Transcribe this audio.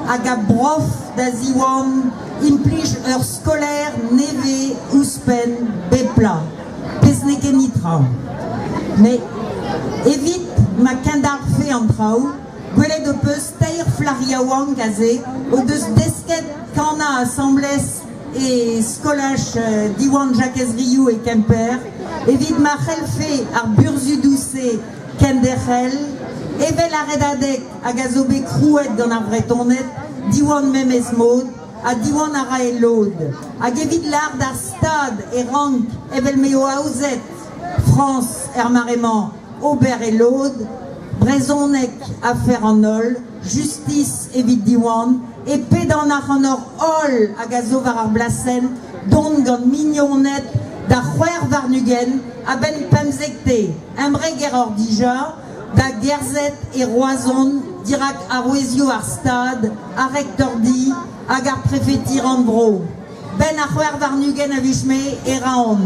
hag a brof da ziwan implij ur skolaer neve ouspen bepla. Pez ne ket nitra. Me evit ma kendarfe an traoù, gwelet o peus teir flariaouan gaze, o deus desket kana assemblez e skolach diwan Jacques Rioux e Kemper, evit ma c'helfe ar burzudouse kenderel, evel a redadek hag a zo bet krouet gant ar vretonet, diwan memez mod, a diwan a ra e lod. Hag evit l'ar d'ar stad e rank evel meo aouzet, France er maremañ, ober e lod, brezonek a fer an ol, justice evit diwan, e pedan ar an or ol hag a zo war ar blasen, don gant mignonnet da c'hwer varnugen a ben pemzekte, embreg ur dija, da gerzet e roazon dirak a roezio ar stad, a rektordi hag ar prefetir an bro. Ben a c'hwer varnugen a vijme e raon.